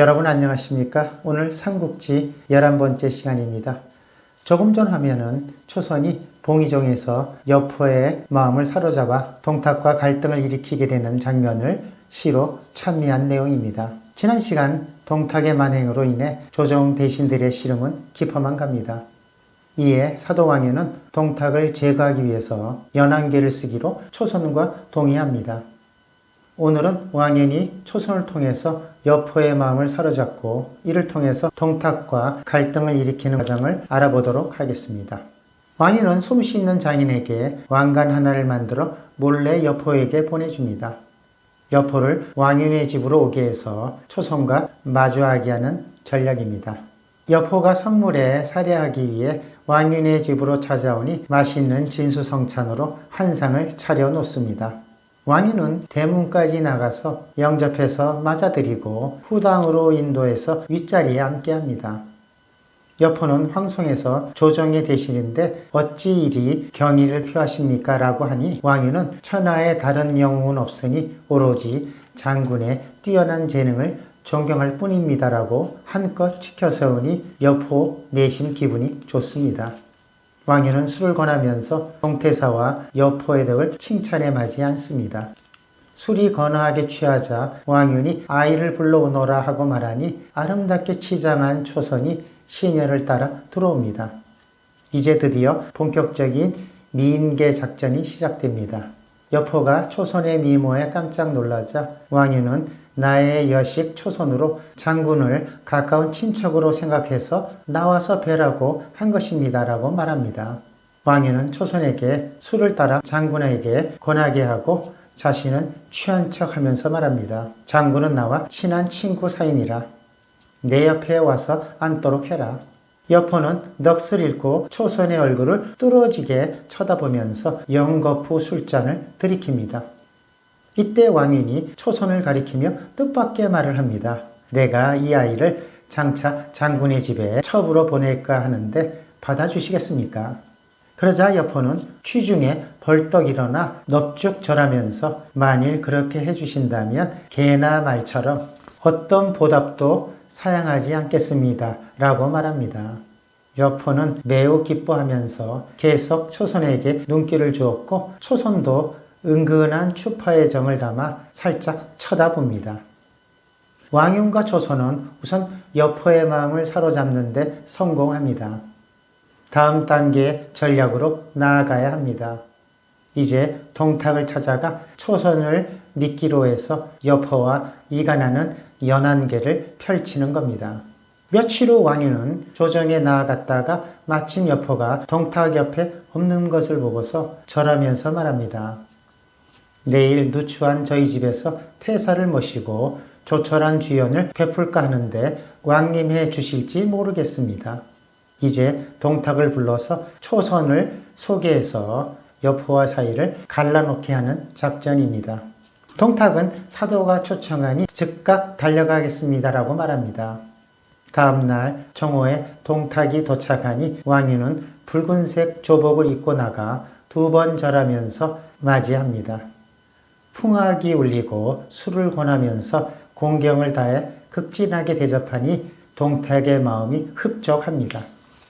여러분 안녕하십니까? 오늘 삼국지 11번째 시간입니다. 조금 전 화면은 초선이 봉의종에서 여포의 마음을 사로잡아 동탁과 갈등을 일으키게 되는 장면을 시로 찬미한 내용입니다. 지난 시간 동탁의 만행으로 인해 조정 대신들의 시름은 깊어만 갑니다. 이에 사도왕유는 동탁을 제거하기 위해서 연안계를 쓰기로 초선과 동의합니다. 오늘은 왕연이 초선을 통해서 여포의 마음을 사로잡고 이를 통해서 동탁과 갈등을 일으키는 과정을 알아보도록 하겠습니다. 왕연은 솜씨 있는 장인에게 왕관 하나를 만들어 몰래 여포에게 보내줍니다. 여포를 왕연의 집으로 오게 해서 초선과 마주하게 하는 전략입니다. 여포가 선물에 살해하기 위해 왕윤의 집으로 찾아오니 맛있는 진수성찬으로 한 상을 차려놓습니다. 왕윤은 대문까지 나가서 영접해서 맞아들이고 후당으로 인도해서 윗자리에 앉게 합니다. 여포는 황송해서 조정의 대신인데 어찌 이리 경의를 표하십니까? 라고 하니 왕윤은 천하에 다른 영웅은 없으니 오로지 장군의 뛰어난 재능을 존경할 뿐입니다. 라고 한껏 치켜세우니 여포 내심 기분이 좋습니다. 왕윤은 술을 권하면서 동태사와 여포의 덕을 칭찬해 마지 않습니다. 술이 거나하게 취하자 왕윤이 아이를 불러오너라 하고 말하니 아름답게 치장한 초선이 시녀를 따라 들어옵니다. 이제 드디어 본격적인 미인계 작전이 시작됩니다. 여포가 초선의 미모에 깜짝 놀라자 왕윤은 나의 여식 초선으로 장군을 가까운 친척으로 생각해서 나와서 뵈라고 한 것입니다. 라고 말합니다. 왕윤은 초선에게 술을 따라 장군에게 권하게 하고 자신은 취한 척 하면서 말합니다. 장군은 나와 친한 친구 사이니라. 내 옆에 와서 앉도록 해라. 여포는 넋을 잃고 초선의 얼굴을 뚫어지게 쳐다보면서 영거푸 술잔을 들이킵니다. 이때 왕윤이 초선을 가리키며 뜻밖의 말을 합니다. 내가 이 아이를 장차 장군의 집에 첩으로 보낼까 하는데 받아주시겠습니까? 그러자 여포는 취중에 벌떡 일어나 넙죽 절하면서 만일 그렇게 해주신다면 개나 말처럼 어떤 보답도 사양하지 않겠습니다. 라고 말합니다. 여포는 매우 기뻐하면서 계속 초선에게 눈길을 주었고 초선도 은근한 추파의 정을 담아 살짝 쳐다봅니다. 왕윤과 초선은 우선 여포의 마음을 사로잡는 데 성공합니다. 다음 단계의 전략으로 나아가야 합니다. 이제 동탁을 찾아가 초선을 미끼로 해서 여포와 이간하는 연안계를 펼치는 겁니다. 며칠 후 왕윤은 조정에 나아갔다가 마침 여포가 동탁 옆에 없는 것을 보고서 절하면서 말합니다. 내일 누추한 저희 집에서 태사를 모시고 조촐한 주연을 베풀까 하는데 왕님해 주실지 모르겠습니다. 이제 동탁을 불러서 초선을 소개해서 여포와 사이를 갈라놓게 하는 작전입니다. 동탁은 사도가 초청하니 즉각 달려가겠습니다. 라고 말합니다. 다음날 정오에 동탁이 도착하니 왕윤은 붉은색 조복을 입고 나가 2번 절하면서 맞이합니다. 풍악이 울리고 술을 권하면서 공경을 다해 극진하게 대접하니 동탁의 마음이 흡족합니다.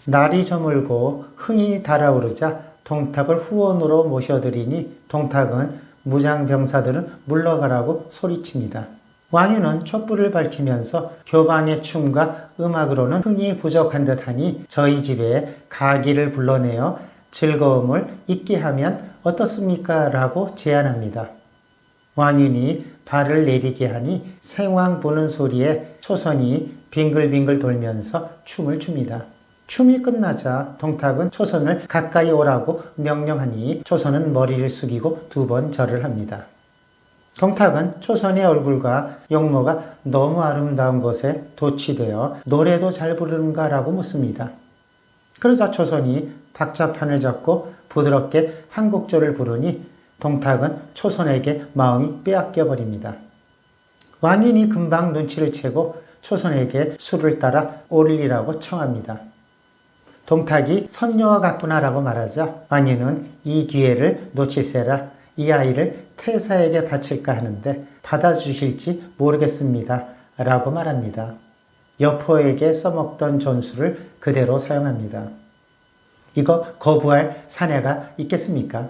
날이 저물고 흥이 달아오르자 동탁을 후원으로 모셔드리니 동탁은 무장병사들은 물러가라고 소리칩니다. 왕윤은 촛불을 밝히면서 교방의 춤과 음악으로는 흥이 부족한 듯하니 저희 집에 가기를 불러내어 즐거움을 잊게 하면 어떻습니까? 라고 제안합니다. 왕윤이 발을 내리게 하니 생황 부는 소리에 초선이 빙글빙글 돌면서 춤을 춥니다. 춤이 끝나자 동탁은 초선을 가까이 오라고 명령하니 초선은 머리를 숙이고 2번 절을 합니다. 동탁은 초선의 얼굴과 용모가 너무 아름다운 것에 도취되어 노래도 잘 부르는가 라고 묻습니다. 그러자 초선이 박자판을 잡고 부드럽게 한국조를 부르니 동탁은 초선에게 마음이 빼앗겨 버립니다. 왕윤이 금방 눈치를 채고 초선에게 술을 따라 오르리라고 청합니다. 동탁이 선녀와 같구나라고 말하자 왕윤은 이 기회를 놓칠세라 이 아이를 태사에게 바칠까 하는데 받아주실지 모르겠습니다. 라고 말합니다. 여포에게 써먹던 전술을 그대로 사용합니다. 이거 거부할 사내가 있겠습니까?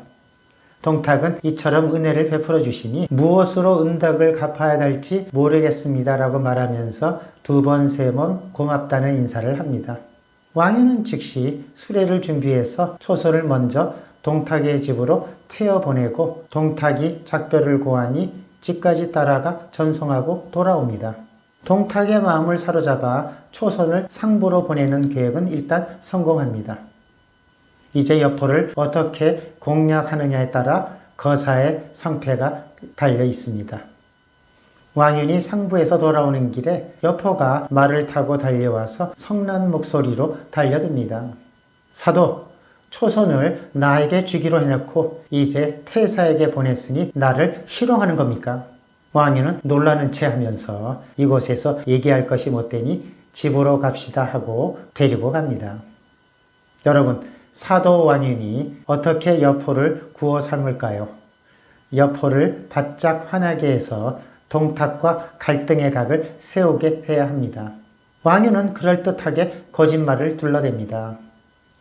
동탁은 이처럼 은혜를 베풀어 주시니 무엇으로 은덕을 갚아야 될지 모르겠습니다 라고 말하면서 2번, 3번 고맙다는 인사를 합니다. 왕유는 즉시 수레를 준비해서 초선을 먼저 동탁의 집으로 태워보내고 동탁이 작별을 고하니 집까지 따라가 전송하고 돌아옵니다. 동탁의 마음을 사로잡아 초선을 상부로 보내는 계획은 일단 성공합니다. 이제 여포를 어떻게 공략하느냐에 따라 거사의 성패가 달려 있습니다. 왕윤이 상부에서 돌아오는 길에 여포가 말을 타고 달려와서 성난 목소리로 달려듭니다. 사도, 초선을 나에게 주기로 해놓고 이제 태사에게 보냈으니 나를 희롱하는 겁니까? 왕윤은 놀라는 채 하면서 이곳에서 얘기할 것이 못되니 집으로 갑시다 하고 데리고 갑니다. 여러분, 사도 왕윤이 어떻게 여포를 구워 삶을까요? 여포를 바짝 화나게 해서 동탁과 갈등의 각을 세우게 해야 합니다. 왕윤은 그럴듯하게 거짓말을 둘러댑니다.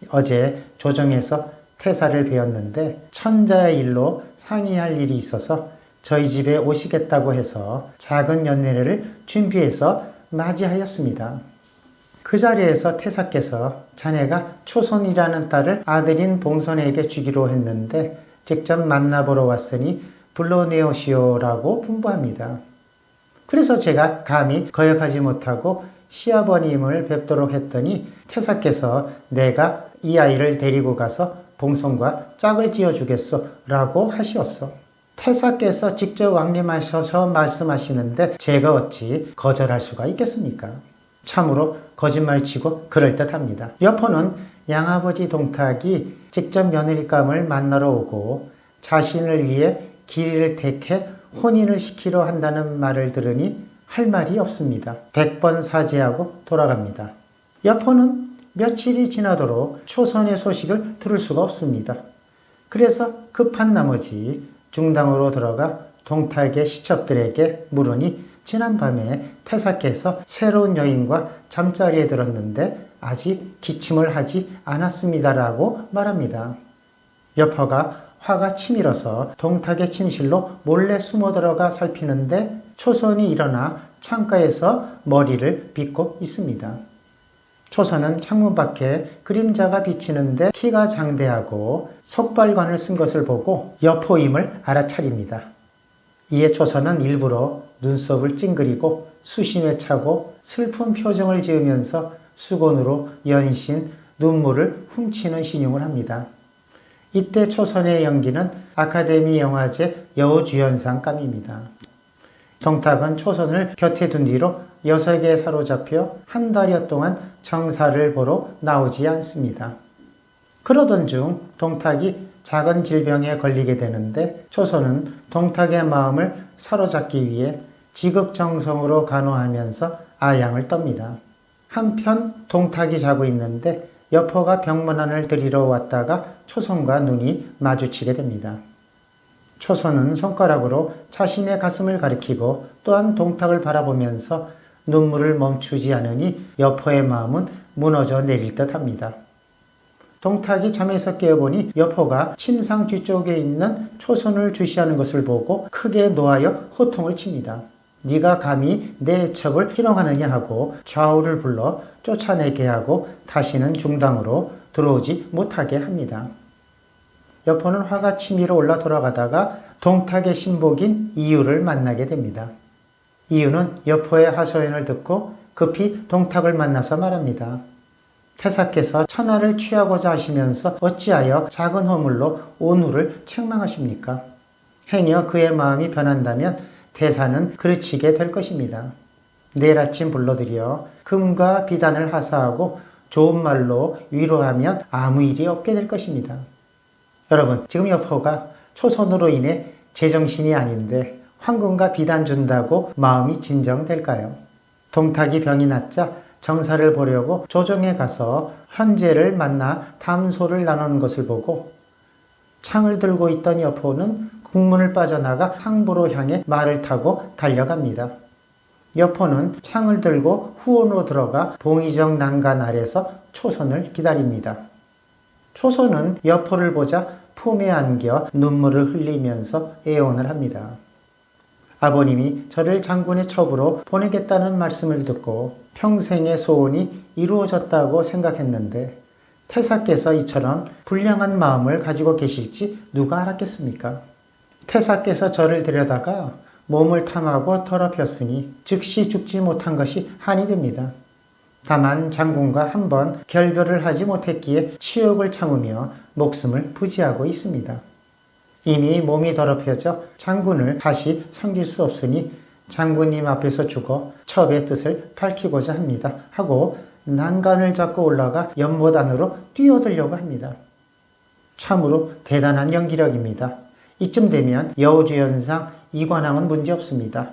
어제 조정에서 태사를 배웠는데 천자의 일로 상의할 일이 있어서 저희 집에 오시겠다고 해서 작은 연례를 준비해서 맞이하였습니다. 그 자리에서 태사께서 자네가 초선이라는 딸을 아들인 봉선에게 주기로 했는데 직접 만나보러 왔으니 불러내오시오라고 분부합니다. 그래서 제가 감히 거역하지 못하고 시아버님을 뵙도록 했더니 태사께서 내가 이 아이를 데리고 가서 봉선과 짝을 지어주겠소 라고 하시었어. 태사께서 직접 왕림하셔서 말씀하시는데 제가 어찌 거절할 수가 있겠습니까? 참으로 거짓말치고 그럴듯합니다. 여포는 양아버지 동탁이 직접 며느리감을 만나러 오고 자신을 위해 길을 택해 혼인을 시키려 한다는 말을 들으니 할 말이 없습니다. 100번 사죄하고 돌아갑니다. 여포는 며칠이 지나도록 초선의 소식을 들을 수가 없습니다. 그래서 급한 나머지 중당으로 들어가 동탁의 시첩들에게 물으니 지난밤에 태사께서 새로운 여인과 잠자리에 들었는데 아직 기침을 하지 않았습니다라고 말합니다. 여포가 화가 치밀어서 동탁의 침실로 몰래 숨어 들어가 살피는데 초선이 일어나 창가에서 머리를 빗고 있습니다. 초선은 창문 밖에 그림자가 비치는데 키가 장대하고 속발관을 쓴 것을 보고 여포임을 알아차립니다. 이에 초선은 일부러 눈썹을 찡그리고 수심에 차고 슬픈 표정을 지으면서 수건으로 연신 눈물을 훔치는 신용을 합니다. 이때 초선의 연기는 아카데미 영화제 여우주연상감입니다. 동탁은 초선을 곁에 둔 뒤로 녀석에 사로잡혀 한 달여 동안 정사를 보러 나오지 않습니다. 그러던 중 동탁이 작은 질병에 걸리게 되는데 초선은 동탁의 마음을 사로잡기 위해 지극정성으로 간호하면서 아양을 떱니다. 한편 동탁이 자고 있는데 여포가 병문안을 들이러 왔다가 초선과 눈이 마주치게 됩니다. 초선은 손가락으로 자신의 가슴을 가리키고 또한 동탁을 바라보면서 눈물을 멈추지 않으니 여포의 마음은 무너져 내릴 듯 합니다. 동탁이 잠에서 깨어보니 여포가 침상 뒤쪽에 있는 초선을 주시하는 것을 보고 크게 노하여 호통을 칩니다. 네가 감히 내 애첩을 희롱하느냐 하고 좌우를 불러 쫓아내게 하고 다시는 중당으로 들어오지 못하게 합니다. 여포는 화가 치밀어 올라 돌아가다가 동탁의 신복인 이유를 만나게 됩니다. 이유는 여포의 하소연을 듣고 급히 동탁을 만나서 말합니다. 태사께서 천하를 취하고자 하시면서 어찌하여 작은 허물로 온우를 책망하십니까? 행여 그의 마음이 변한다면 태사는 그르치게 될 것입니다. 내일 아침 불러들여 금과 비단을 하사하고 좋은 말로 위로하면 아무 일이 없게 될 것입니다. 여러분, 지금 여포가 초선으로 인해 제정신이 아닌데 황금과 비단 준다고 마음이 진정될까요? 동탁이 병이 낫자 정사를 보려고 조정에 가서 현재를 만나 담소를 나누는 것을 보고 창을 들고 있던 여포는 국문을 빠져나가 상부로 향해 말을 타고 달려갑니다. 여포는 창을 들고 후원으로 들어가 봉의정 난간 아래서 초선을 기다립니다. 초선은 여포를 보자 품에 안겨 눈물을 흘리면서 애원을 합니다. 아버님이 저를 장군의 첩으로 보내겠다는 말씀을 듣고 평생의 소원이 이루어졌다고 생각했는데 태사께서 이처럼 불량한 마음을 가지고 계실지 누가 알았겠습니까? 태사께서 저를 데려다가 몸을 탐하고 더럽혔으니 즉시 죽지 못한 것이 한이 됩니다. 다만 장군과 한번 결별을 하지 못했기에 치욕을 참으며 목숨을 부지하고 있습니다. 이미 몸이 더럽혀져 장군을 다시 섬길 수 없으니 장군님 앞에서 죽어 첩의 뜻을 밝히고자 합니다. 하고 난간을 잡고 올라가 연못 안으로 뛰어들려고 합니다. 참으로 대단한 연기력입니다. 이쯤 되면 여우주연상 이관왕은 문제없습니다.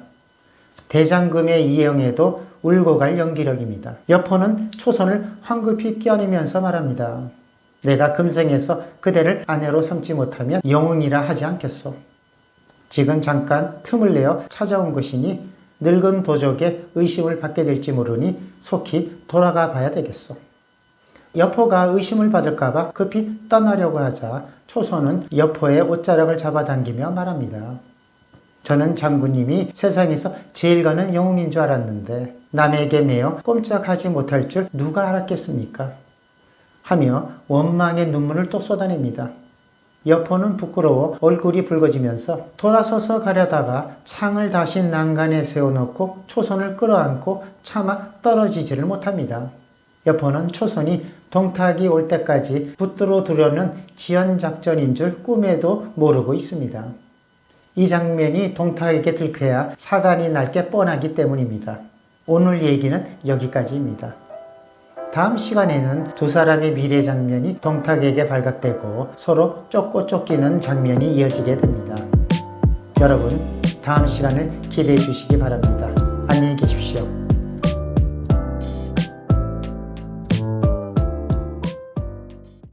대장금의 이영애도 울고 갈 연기력입니다. 여포는 초선을 황급히 껴안으면서 말합니다. 내가 금생에서 그대를 아내로 삼지 못하면 영웅이라 하지 않겠소. 지금 잠깐 틈을 내어 찾아온 것이니 늙은 도적의 의심을 받게 될지 모르니 속히 돌아가 봐야 되겠소. 여포가 의심을 받을까봐 급히 떠나려고 하자 초선은 여포의 옷자락을 잡아당기며 말합니다. 저는 장군님이 세상에서 제일 가는 영웅인 줄 알았는데 남에게 매어 꼼짝하지 못할 줄 누가 알았겠습니까? 하며 원망의 눈물을 또 쏟아냅니다. 여포는 부끄러워 얼굴이 붉어지면서 돌아서서 가려다가 창을 다시 난간에 세워놓고 초선을 끌어안고 차마 떨어지지를 못합니다. 여포는 초선이 동탁이 올 때까지 붙들어 두려는 지연작전인 줄 꿈에도 모르고 있습니다. 이 장면이 동탁에게 들켜야 사단이 날 게 뻔하기 때문입니다. 오늘 얘기는 여기까지입니다. 다음 시간에는 두 사람의 미래 장면이 동탁에게 발각되고 서로 쫓고 쫓기는 장면이 이어지게 됩니다. 여러분, 다음 시간을 기대해 주시기 바랍니다.